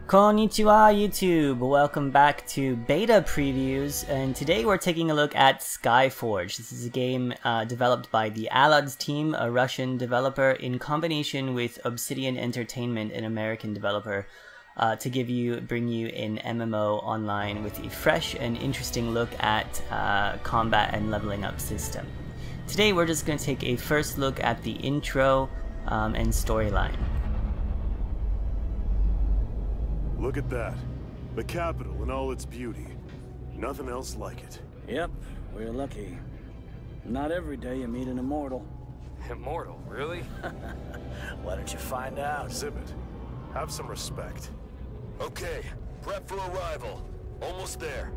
Konnichiwa YouTube! Welcome back to beta previews, and today we're taking a look at Skyforge. This is a game developed by the Alad's team, a Russian developer, in combination with Obsidian Entertainment, an American developer, to bring you an MMO online with a fresh and interesting look at combat and leveling up system. Today we're just going to take a first look at the intro and storyline. Look at that. The capital in all its beauty. Nothing else like it. Yep, we're lucky. Not every day you meet an immortal. Immortal, really? Why don't you find out? Exhibit. Have some respect. Okay, prep for arrival. Almost there.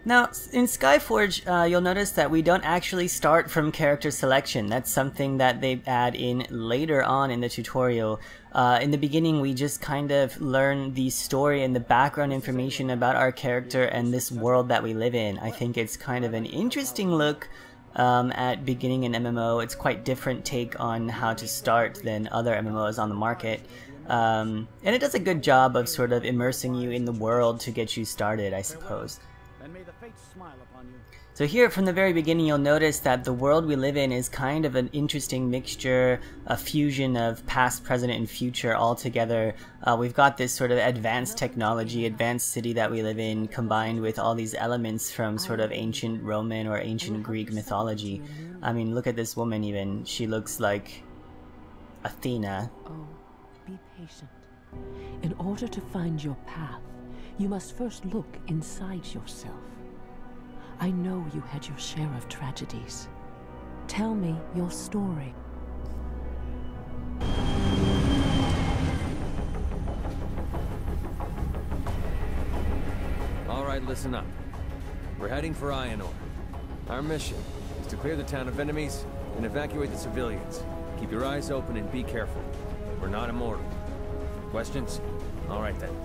Now, in Skyforge, you'll notice that we don't actually start from character selection. That's something that they add in later on in the tutorial. In the beginning, we just kind of learn the story and the background information about our character and this world that we live in. I think it's kind of an interesting look at beginning an MMO. It's quite different take on how to start than other MMOs on the market. And it does a good job of sort of immersing you in the world to get you started, I suppose. And may the fates smile upon you. So here from the very beginning you'll notice that the world we live in is kind of an interesting mixture, a fusion of past, present, and future all together. We've got this sort of advanced technology, advanced city that we live in, combined with all these elements from sort of ancient Roman or ancient Greek mythology. I mean, look at this woman even. She looks like Athena. Oh, be patient. In order to find your path, you must first look inside yourself. I know you had your share of tragedies. Tell me your story. All right, listen up. We're heading for Ionor. Our mission is to clear the town of enemies and evacuate the civilians. Keep your eyes open and be careful. We're not immortal. Questions? All right then.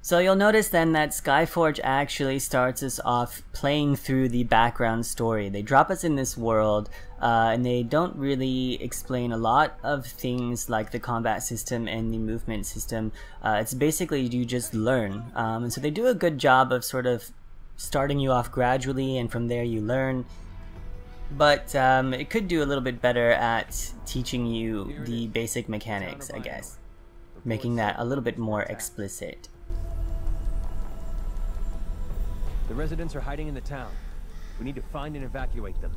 So you'll notice then that Skyforge actually starts us off playing through the background story. They drop us in this world, and they don't really explain a lot of things like the combat system and the movement system. It's basically you just learn. And so they do a good job of sort of starting you off gradually, and from there you learn. But it could do a little bit better at teaching you the basic mechanics, I guess. Making that a little bit more explicit. The residents are hiding in the town. We need to find and evacuate them.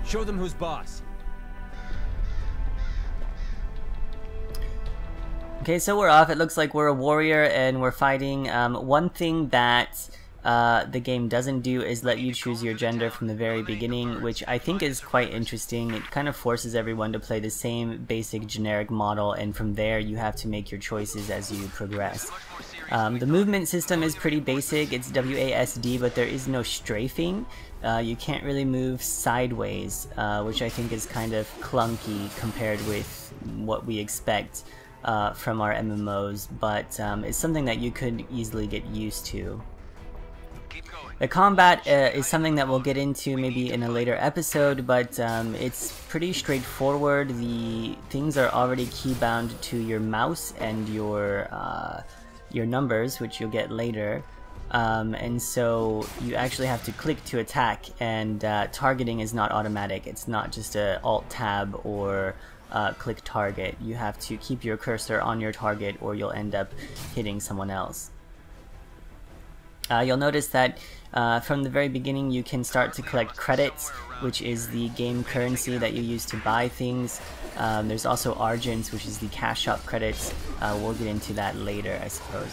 Show them who's boss. Okay, so we're off. It looks like we're a warrior and we're fighting. One thing that the game doesn't do is let you choose your gender from the very beginning, which I think is quite interesting. It kind of forces everyone to play the same basic generic model, and from there you have to make your choices as you progress. The movement system is pretty basic. It's WASD, but there is no strafing. You can't really move sideways, which I think is kind of clunky compared with what we expect from our MMOs, but it's something that you could easily get used to. The combat is something that we'll get into maybe in a later episode, but it's pretty straightforward. The things are already keybound to your mouse and your numbers, which you'll get later. And so you actually have to click to attack, and targeting is not automatic. It's not just a Alt-Tab or click target. You have to keep your cursor on your target or you'll end up hitting someone else. You'll notice that from the very beginning you can start to collect credits, which is the game currency that you use to buy things. There's also Argents, which is the cash shop credits. We'll get into that later, I suppose.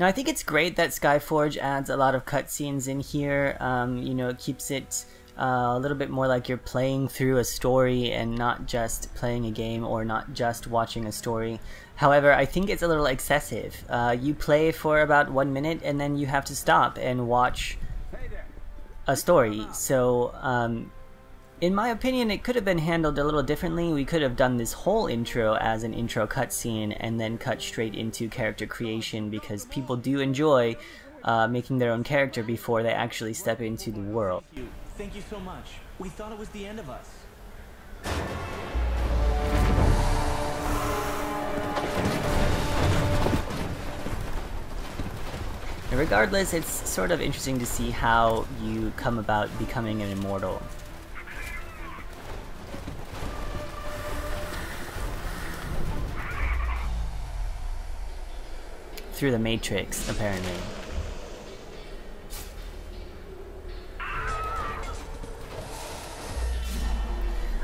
Now I think it's great that Skyforge adds a lot of cutscenes in here. You know, it keeps it a little bit more like you're playing through a story and not just playing a game or not just watching a story. However, I think it's a little excessive. You play for about 1 minute and then you have to stop and watch a story. So in my opinion, it could have been handled a little differently. We could have done this whole intro as an intro cutscene and then cut straight into character creation, because people do enjoy making their own character before they actually step into the world. Thank you so much. We thought it was the end of us. Regardless, it's sort of interesting to see how you come about becoming an immortal. Through the Matrix, apparently.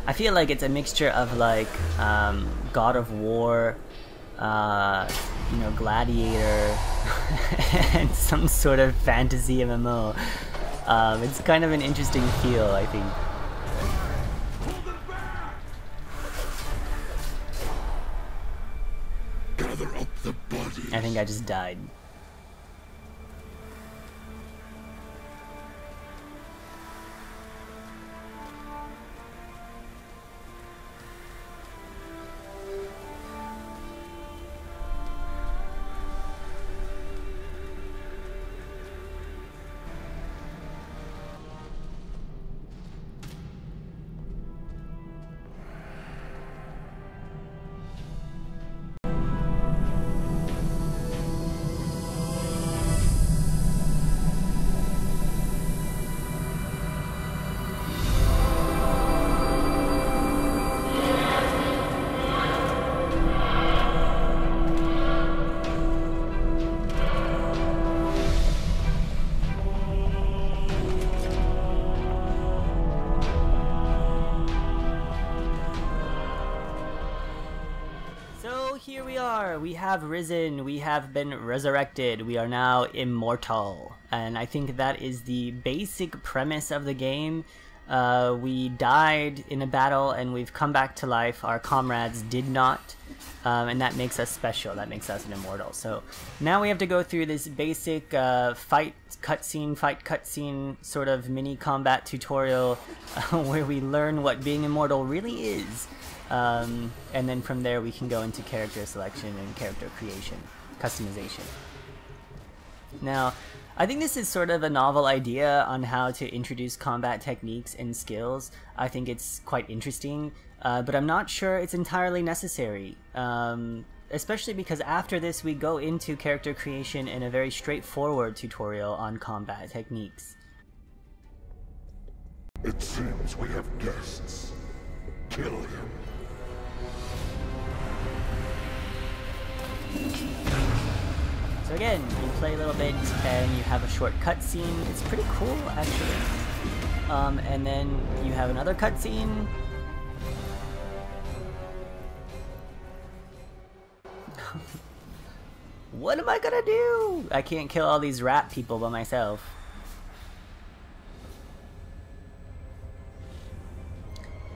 I feel like it's a mixture of like God of War, you know, Gladiator, and some sort of fantasy MMO. It's kind of an interesting feel, I think. Gather up the bodies. I think I just died. Here we are, we have risen, we have been resurrected, we are now immortal. And I think that is the basic premise of the game. We died in a battle and we've come back to life. Our comrades did not, and that makes us special, that makes us an immortal. So now we have to go through this basic fight cutscene sort of mini combat tutorial where we learn what being immortal really is. And then from there we can go into character selection and character creation, customization. Now, I think this is sort of a novel idea on how to introduce combat techniques and skills. I think it's quite interesting, but I'm not sure it's entirely necessary. Especially because after this we go into character creation in a very straightforward tutorial on combat techniques. It seems we have guests. Kill him. So again, you play a little bit and you have a short cutscene. It's pretty cool, actually. And then you have another cutscene. What am I gonna do? I can't kill all these rat people by myself.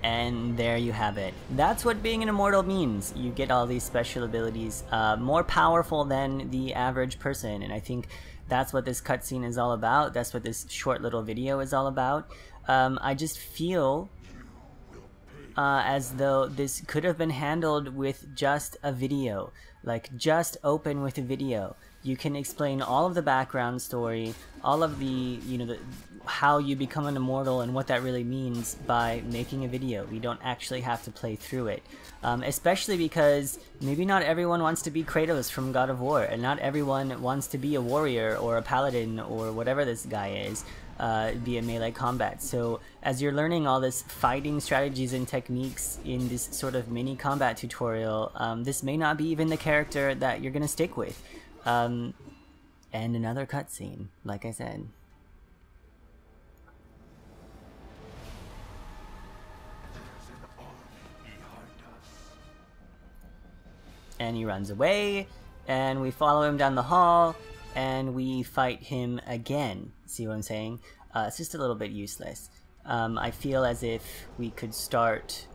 And there you have it. That's what being an immortal means. You get all these special abilities, more powerful than the average person, and I think that's what this cutscene is all about. That's what this short little video is all about. I just feel as though this could have been handled with just a video. Like, just open with a video. You can explain all of the background story, all of the, you know, how you become an immortal and what that really means by making a video. We don't actually have to play through it. Especially because maybe not everyone wants to be Kratos from God of War, and not everyone wants to be a warrior or a paladin or whatever this guy is, via melee combat. So as you're learning all this fighting strategies and techniques in this sort of mini combat tutorial, this may not be even the character that you're gonna stick with. And another cutscene, like I said. And he runs away, and we follow him down the hall, and we fight him again. See what I'm saying? It's just a little bit useless. I feel as if we could start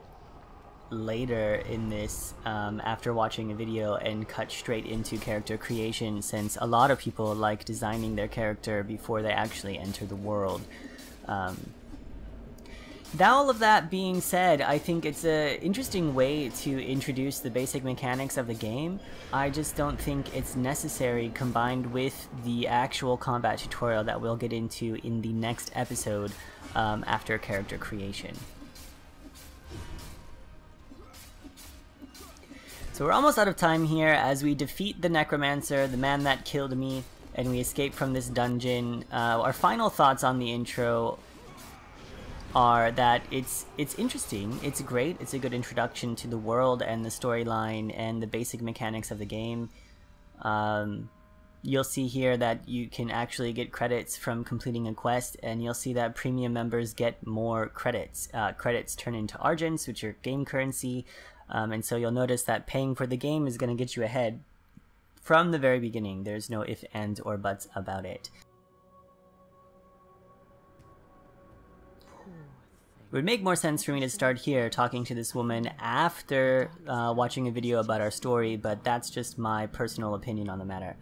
later in this after watching a video and cut straight into character creation, since a lot of people like designing their character before they actually enter the world. Now, all of that being said, I think it's an interesting way to introduce the basic mechanics of the game. I just don't think it's necessary combined with the actual combat tutorial that we'll get into in the next episode after character creation. So we're almost out of time here as we defeat the Necromancer, the man that killed me, and we escape from this dungeon. Our final thoughts on the intro are that it's interesting, it's great, it's a good introduction to the world and the storyline and the basic mechanics of the game. You'll see here that you can actually get credits from completing a quest, and you'll see that premium members get more credits. Credits turn into Argents, which are game currency, and so you'll notice that paying for the game is going to get you ahead from the very beginning. There's no ifs, ands, or buts about it. It would make more sense for me to start here talking to this woman after watching a video about our story, but that's just my personal opinion on the matter.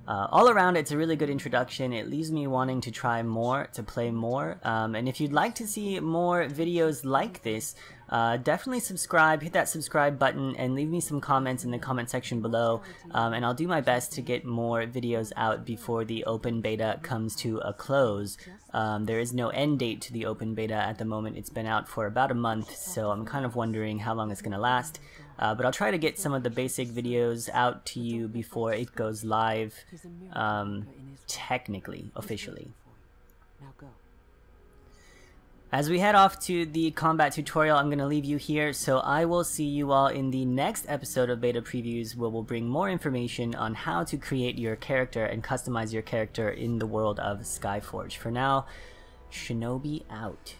All around, it's a really good introduction. It leaves me wanting to try more, to play more, and if you'd like to see more videos like this, definitely subscribe, hit that subscribe button, and leave me some comments in the comment section below, and I'll do my best to get more videos out before the open beta comes to a close. There is no end date to the open beta at the moment. It's been out for about a month, so I'm kind of wondering how long it's going to last. But I'll try to get some of the basic videos out to you before it goes live, technically, officially. As we head off to the combat tutorial, I'm going to leave you here, so I will see you all in the next episode of Beta Previews, where we'll bring more information on how to create your character and customize your character in the world of Skyforge. For now, Shinobi out.